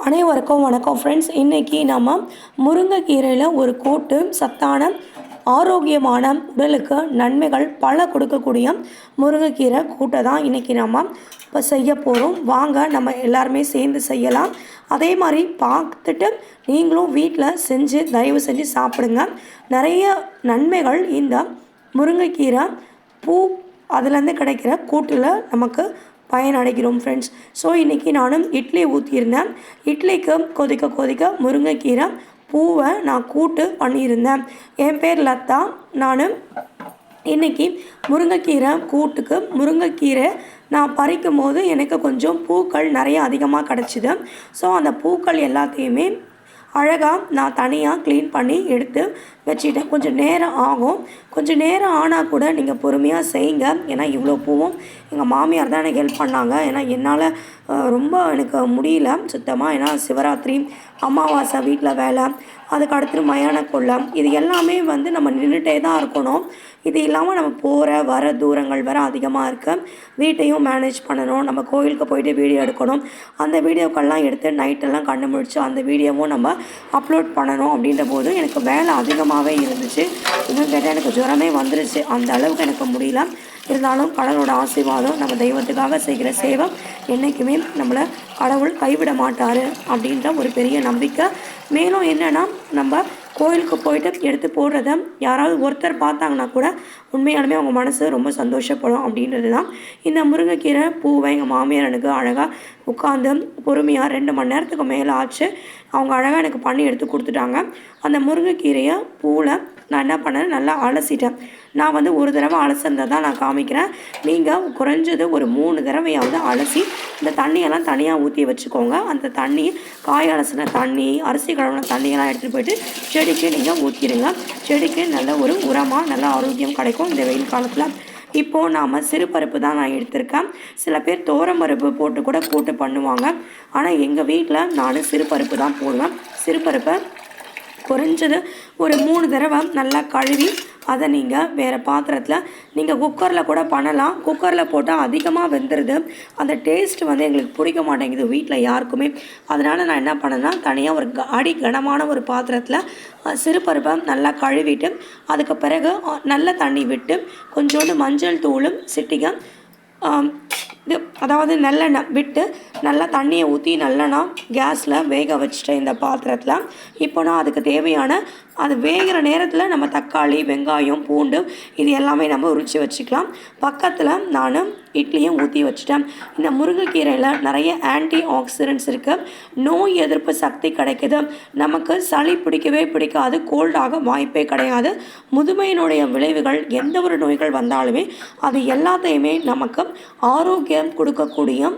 அனைவருக்கும் வணக்கம் ஃப்ரெண்ட்ஸ். இன்றைக்கி நம்ம முருங்கைக்கீரையில் ஒரு கூட்டு சத்தான ஆரோக்கியமான உடலுக்கு நன்மைகள் பல கொடுக்கக்கூடிய முருங்கைக்கீரை கூட்டை தான் இன்றைக்கி நம்ம இப்போ செய்ய போகிறோம். வாங்க நம்ம எல்லாருமே சேர்ந்து செய்யலாம். அதே மாதிரி பார்த்துட்டு நீங்களும் வீட்டில் செஞ்சு தயவு செஞ்சு சாப்பிடுங்க. நிறைய நன்மைகள் இந்த முருங்கைக்கீரை பூ அதுலேருந்து கிடைக்கிற கூட்டில் நமக்கு பயனடைகிறோம் ஃப்ரெண்ட்ஸ். ஸோ இன்றைக்கி நானும் இட்லி ஊற்றியிருந்தேன். இட்லிக்கு கொதிக்க முருங்கைக்கீரை பூவை நான் கூட்டு பண்ணியிருந்தேன். என் பேர் லதா. நான் இன்றைக்கி முருங்கைக்கீரை கூட்டுக்கு முருங்கைக்கீரை நான் பறிக்கும் போது எனக்கு கொஞ்சம் பூக்கள் நிறைய அதிகமாக கிடச்சிது. ஸோ அந்த பூக்கள் எல்லாத்தையுமே அழகாக நான் தனியாக க்ளீன் பண்ணி எடுத்து வச்சுட்டேன். கொஞ்சம் நேரம் ஆகும். கொஞ்சம் நேரம் ஆனால் கூட நீங்கள் பொறுமையாக செய்யுங்க. ஏன்னா இவ்வளோ பூவும் எங்கள் மாமியார் தான் எனக்கு ஹெல்ப் பண்ணாங்க. ஏன்னா என்னால் ரொம்ப எனக்கு முடியல சுத்தமாக. ஏன்னா சிவராத்திரி, அமாவாசை, வீட்டில் வேலை, அதுக்கு அடுத்து மயான கொள்ளம், இது எல்லாமே நம்ம நின்றுட்டே தான் இருக்கணும். இது இல்லாமல் நம்ம போகிற வர தூரங்கள் வேறு அதிகமாக இருக்குது. வீட்டையும் மேனேஜ் பண்ணணும். நம்ம கோயிலுக்கு போயிட்டு வீடியோ எடுக்கணும். அந்த வீடியோக்கள்லாம் எடுத்து நைட்டெல்லாம் கண்ணு முடிச்சு அந்த வீடியோவும் நம்ம அப்லோட் பண்ணணும். அப்படின்ற போது எனக்கு வேலை அதிகமாகவே இருந்துச்சு. இன்னும் கேட்டால் எனக்கு ஜுரமே வந்துருச்சு. அந்த அளவுக்கு எனக்கு முடியல. இருந்தாலும் கடவுளோட ஆசீர்வாதம், நம்ம தெய்வத்துக்காக செய்கிற சேவை என்றைக்குமே நம்மளை கடவுள் கைவிட மாட்டார் அப்படின்ற ஒரு பெரிய நம்பிக்கை. மேலும் என்னென்னா, நம்ம கோயிலுக்கு போயிட்டு எடுத்து போடுறத யாராவது ஒருத்தர் பார்த்தாங்கன்னா கூட உண்மையாலுமே அவங்க மனசு ரொம்ப சந்தோஷப்படும் அப்படின்றது தான். இந்த முருங்கைக்கீரை பூவை எங்கள் மாமியார் எனக்கு அழகாக உட்காந்து பொறுமையாக 2 மணி நேரத்துக்கு மேலே ஆச்சு. அவங்க அழகாக எனக்கு பண்ணி எடுத்து கொடுத்துட்டாங்க. அந்த முருங்கைக்கீரையை பூவில் நான் என்ன பண்ணேன், நல்லா அலசிட்டேன். நான் ஒரு தடவை அலசினதை தான் நான் காமிக்கிறேன். நீங்கள் குறைஞ்சது ஒரு 3 தடவையாவது அலசி இந்த தண்ணியெல்லாம் தனியாக ஊற்றி வச்சுக்கோங்க. அந்த தண்ணி, காய் அலசின தண்ணி, அரிசி கழுவின தண்ணியெல்லாம் எடுத்துகிட்டு போயிட்டு செடிக்கு நீங்கள் ஊற்றிடுங்க. செடிக்கு நல்ல ஒரு உரமாக நல்ல ஆரோக்கியம் கிடைக்கும் இந்த வெயில் காலத்தில். இப்போது நாம் சிறுபருப்பு தான் நான் எடுத்திருக்கேன். சில பேர் தோரம்பருப்பு போட்டு கூட கூட்டு பண்ணுவாங்க. ஆனால் எங்கள் வீட்டில் நான் சிறுபருப்பு தான் போடுவேன். சிறுபருப்பை குறைஞ்சது ஒரு 3 தடவை நல்லா கழுவி அதை நீங்கள் வேறு பாத்திரத்தில், நீங்கள் குக்கரில் கூட பண்ணலாம். குக்கரில் போட்டால் அதிகமாக வெந்துடுது. அந்த டேஸ்ட் எங்களுக்கு பிடிக்க மாட்டேங்குது வீட்டில் யாருக்குமே. அதனால் நான் என்ன பண்ணேன்னா, தனியாக ஒரு கனமான ஒரு பாத்திரத்தில் சிறுபருப்பை நல்லா கழுவிட்டு அதுக்கு பிறகு நல்ல தண்ணி விட்டு கொஞ்சோண்டு மஞ்சள் தூளும் சிட்டிகை அதாவது நல்லெண்ணெய் விட்டு நல்லா தண்ணியை ஊற்றி நல்லெண்ணெய் கேஸில் வேக வச்சுட்டேன் இந்த பாத்திரத்தில். இப்போ நான் அதுக்கு தேவையான அது வேகிற நேரத்தில் நம்ம தக்காளி, வெங்காயம், பூண்டு இது எல்லாமே நம்ம உரித்து வச்சுக்கலாம். பக்கத்தில் நான் இட்லியும் ஊற்றி வச்சுட்டேன். இந்த முருங்கைக்கீரையில் நிறைய ஆன்டி ஆக்சிடென்ட்ஸ் இருக்குது. நோய் எதிர்ப்பு சக்தி கிடைக்குது. நமக்கு சளி பிடிக்கவே பிடிக்காது. கோல்டாக வாய்ப்பே கிடையாது. முதுமையினுடைய விளைவுகள் எந்த ஒரு நோய்கள் வந்தாலுமே அது எல்லாத்தையுமே நமக்கு ஆரோக்கியம் கொடுக்கக்கூடிய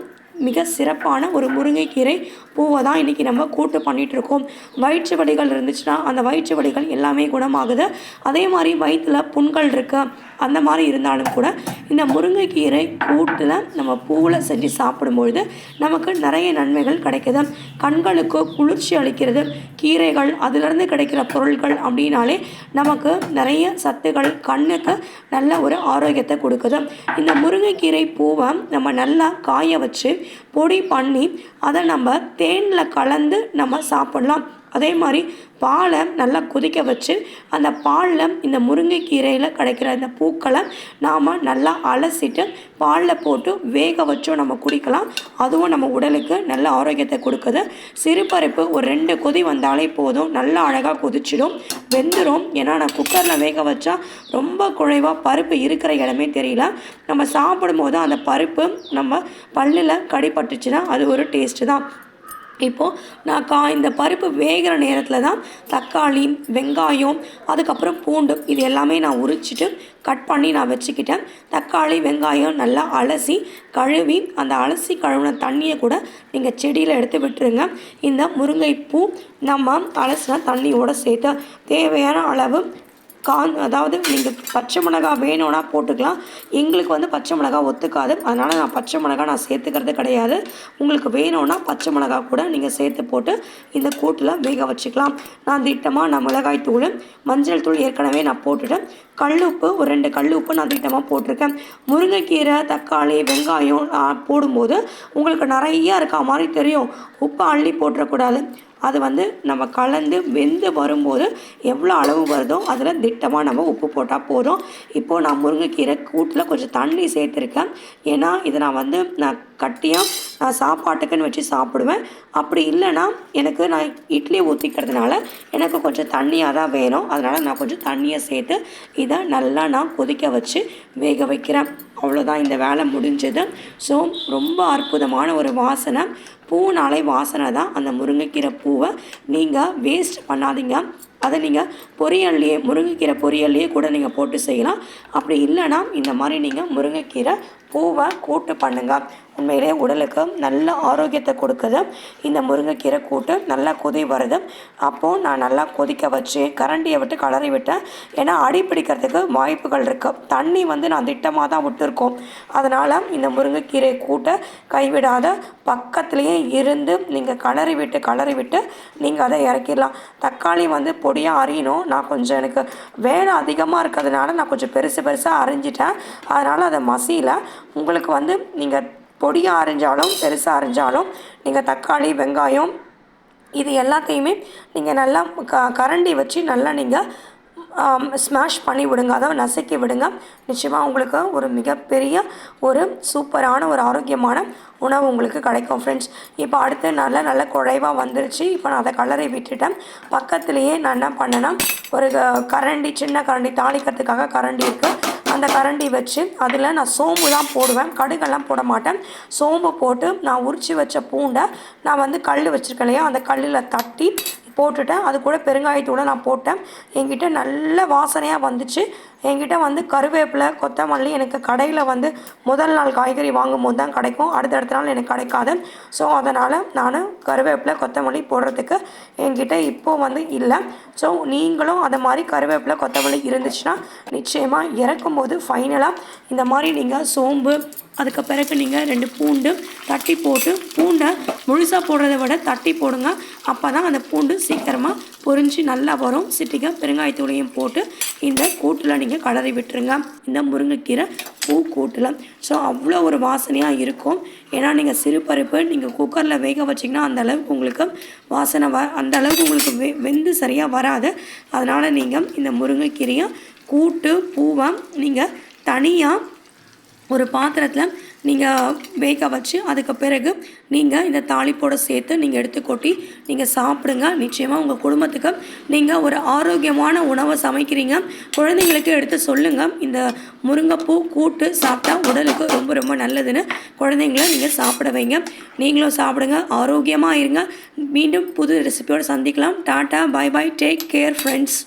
மிக சிறப்பான ஒரு முருங்கைக்கீரை பூவை தான் இன்றைக்கி நம்ம கூட்டு பண்ணிகிட்ருக்கோம். வயிற்று வலிகள் இருந்துச்சுன்னா அந்த வயிற்று வலிகள் எல்லாமே குணமாகுது. அதே மாதிரி வயிற்றில் புண்கள் இருக்குது, அந்த மாதிரி இருந்தாலும் கூட இந்த முருங்கைக்கீரை கூட்டில் நம்ம பூவில் செஞ்சு சாப்பிடும்பொழுது நமக்கு நிறைய நன்மைகள் கிடைக்குது. கண்களுக்கு குளிர்ச்சி அளிக்கிறது. கீரைகள் அதிலிருந்து கிடைக்கிற பொருட்கள் அப்படின்னாலே நமக்கு நிறைய சத்துக்கள், கண்ணுக்கு நல்ல ஒரு ஆரோக்கியத்தை கொடுக்குது. இந்த முருங்கைக்கீரை பூவை நம்ம நல்லா காய வச்சு பொடி பண்ணி அதை நம்ம தேனில் கலந்து நம்ம சாப்பிட்லாம். அதே மாதிரி பாலை நல்லா கொதிக்க வச்சு அந்த பாலில் இந்த முருங்கைக்கீரையில் கிடைக்கிற இந்த பூக்களை நாம் நல்லா அலசிட்டு பாலில் போட்டு வேக வச்சும் நம்ம குடிக்கலாம். அதுவும் நம்ம உடலுக்கு நல்ல ஆரோக்கியத்தை கொடுக்குது. சிறுபருப்பு ஒரு 2 கொதி வந்தாலே போதும், நல்லா அழகாக கொதிச்சிடும், வெந்துடும். ஏன்னா நான் குக்கரில் வேக வச்சா ரொம்ப குழைவாக பருப்பு இருக்கிற இடமே தெரியல. நம்ம சாப்பிடும்போது அந்த பருப்பு நம்ம பல்லில் கடிப்பட்டுச்சுன்னா அது ஒரு டேஸ்ட்டு தான். இப்போது நான் இந்த பருப்பு வேகிற நேரத்தில் தான் தக்காளி, வெங்காயம், அதுக்கப்புறம் பூண்டு இது எல்லாமே நான் உரிச்சிட்டு கட் பண்ணி நான் வச்சுக்கிட்டேன். தக்காளி, வெங்காயம் நல்லா அலசி கழுவி அந்த அலசி கழுவின தண்ணியை கூட நீங்கள் செடியில் எடுத்து விட்டுருங்க. இந்த முருங்கைப்பூ நம்ம அலசின தண்ணியோடு சேர்த்து தேவையான அளவு அதாவது நீங்கள் பச்சை மிளகாய் வேணும்னா போட்டுக்கலாம். எங்களுக்கு வந்து பச்சை மிளகாய் ஒத்துக்காது, அதனால் நான் பச்சை மிளகாய் நான் சேர்த்துக்கிறது கிடையாது. உங்களுக்கு வேணும்னா பச்சை மிளகாய் கூட நீங்கள் சேர்த்து போட்டு இந்த கூட்டில் வேக வச்சுக்கலாம். நான் திட்டமாக மிளகாய் தூள், மஞ்சள் தூள் ஏற்கனவே நான் போட்டுட்டேன். கல்லுப்பு ஒரு 2 கல்லுப்பு நான் திட்டமாக போட்டிருக்கேன். முருங்கைக்கீரை, தக்காளி, வெங்காயம் போடும்போது உங்களுக்கு நிறையா இருக்கா மாதிரி தெரியும். உப்பை அள்ளி போட்டுறக்கூடாது. அது வந்து நம்ம கலந்து வெந்து வரும்போது எவ்வளோ அளவு வருதோ அதில் திட்டமாக நம்ம உப்பு போட்டால் போதும். இப்போது நான் முருங்கைக்கீரை கூட்டில் கொஞ்சம் தண்ணி சேர்த்துருக்கேன். ஏன்னா இதை நான் கட்டியாக நான் சாப்பாட்டுக்குன்னு வச்சு சாப்பிடுவேன். அப்படி இல்லைன்னா நான் இட்லி ஊற்றிக்கிறதுனால எனக்கு கொஞ்சம் தண்ணியாக தான் வேணும். அதனால் நான் கொஞ்சம் தண்ணியை சேர்த்து இதை நல்லா நான் கொதிக்க வச்சு வேக வைக்கிறேன். அவ்வளோதான், இந்த வேலை முடிஞ்சது. ஸோ ரொம்ப அற்புதமான ஒரு வாசனை, பூனாலே வாசனை தான். அந்த முருங்கைக்கீரை பூவை நீங்கள் வேஸ்ட் பண்ணாதீங்க. அதை நீங்கள் பொரியல்லையே, முருங்கைக்கீரை பொரியல்லையே கூட நீங்கள் போட்டு செய்யலாம். அப்படி இல்லைன்னா இந்த மாதிரி நீங்கள் முருங்கைக்கீரை பூவை கூட்டு பண்ணுங்கள். உண்மையிலே உடலுக்கு நல்ல ஆரோக்கியத்தை கொடுக்குது. இந்த முருங்கைக்கீரை கூட்டு நல்லா கொதி வருது. அப்போது நான் நல்லா கொதிக்க வச்சு கரண்டியை விட்டு கலரி விட்டேன். ஏன்னா அடி பிடிக்கிறதுக்கு வாய்ப்புகள் இருக்குது. தண்ணி நான் திட்டமாக தான் விட்டுருக்கோம். அதனால் இந்த முருங்கைக்கீரை கூட்டை கைவிடாத பக்கத்துலேயே இருந்து நீங்கள் கலரி விட்டு நீங்கள் அதை இறக்கிடலாம். தக்காளி பொடியாக அரியணும். நான் கொஞ்சம் எனக்கு வேலை அதிகமாக இருக்கிறதுனால நான் கொஞ்சம் பெருசாக அரிஞ்சிட்டேன். அதனால் அதை மசியல. உங்களுக்கு நீங்கள் பொடியாக அரிஞ்சாலும் பெருசாக அரிஞ்சாலும் நீங்கள் தக்காளி, வெங்காயம் இது எல்லாத்தையுமே நீங்கள் நல்லா கரண்டி வச்சு நல்லா நீங்கள் ஸ்மாஷ் பண்ணி விடுங்க, அதாவது நசுக்கி விடுங்க. நிச்சயமாக உங்களுக்கு ஒரு மிகப்பெரிய ஒரு சூப்பரான ஒரு ஆரோக்கியமான உணவு உங்களுக்கு கிடைக்கும் ஃப்ரெண்ட்ஸ். இப்போ அடுத்து நல்ல குழைவாக வந்துருச்சு. இப்போ நான் அதை கலரை விட்டுட்டேன். பக்கத்துலேயே நான் என்ன பண்ணேன்னா ஒரு கரண்டி, சின்ன கரண்டி, தாளிக்கிறதுக்காக கரண்டி இருக்குது. அந்த கரண்டி வச்சு அதில் நான் சோம்பு தான் போடுவேன், கடுகெல்லாம் போட மாட்டேன். சோம்பு போட்டு நான் உரித்து வச்ச பூண்டை நான் கல் வச்சுருக்கேன் இல்லையா, அந்த கல்லில் தட்டி போட்டுட்டேன். அது கூட பெருங்காயத்தூளை நான் போட்டேன். என்கிட்ட நல்ல வாசனையாக வந்துச்சு. என்கிட்ட கருவேப்பிலை, கொத்தமல்லி எனக்கு கடையில் முதல் நாள் காய்கறி வாங்கும்போது தான் கிடைக்கும், அடுத்தடுத்த நாள் எனக்கு கிடைக்காது. ஸோ அதனால் நான் கருவேப்பிலை, கொத்தமல்லி போடுறதுக்கு என்கிட்ட இப்போது இல்லை. ஸோ நீங்களும் அதை மாதிரி கருவேப்பிலை, கொத்தமல்லி இருந்துச்சுன்னா நிச்சயமாக இறக்கும்போது ஃபைனலாக இந்த மாதிரி நீங்கள் சோம்பு, அதுக்கு பிறகு நீங்கள் 2 பூண்டு தட்டி போட்டு, பூண்டை முழுசாக போடுறத விட தட்டி போடுங்க. அப்போ தான் அந்த பூண்டு சீக்கிரமாக பொரிஞ்சு நல்லா வரும். சிட்டிகை பெருங்காயத்தூளையும் போட்டு இந்த கூட்டில் நீங்கள் கலரி விட்டுருங்க, இந்த முருங்கைக்கீரை பூ கூட்டில். ஸோ அவ்வளோ ஒரு வாசனையாக இருக்கும். ஏன்னா நீங்கள் சிறுபருப்பு நீங்கள் குக்கரில் வேக வச்சிங்கன்னா அந்தளவுக்கு உங்களுக்கு வாசனை அந்தளவுக்கு உங்களுக்கு வெந்து சரியாக வராது. அதனால் நீங்கள் இந்த முருங்கைக்கீரையை கூட்டு பூவை நீங்கள் தனியாக ஒரு பாத்திரத்தில் நீங்கள் வேக வச்சு அதுக்கு பிறகு நீங்கள் இந்த தாளிப்போடு சேர்த்து நீங்கள் எடுத்து கொட்டி நீங்கள் சாப்பிடுங்க. நிச்சயமாக உங்கள் குடும்பத்துக்கு நீங்கள் ஒரு ஆரோக்கியமான உணவை சமைக்கிறீங்க. குழந்தைங்களுக்கு எடுத்து சொல்லுங்கள், இந்த முருங்கைப்பூ கூட்டு சாப்பிட்டா உடலுக்கு ரொம்ப ரொம்ப நல்லதுன்னு குழந்தைங்கள நீங்கள் சாப்பிட வைங்க. நீங்களும் சாப்பிடுங்க, ஆரோக்கியமாக இருங்க. மீண்டும் புது ரெசிபியோடு சந்திக்கலாம். டாட்டா, bye bye, take care friends.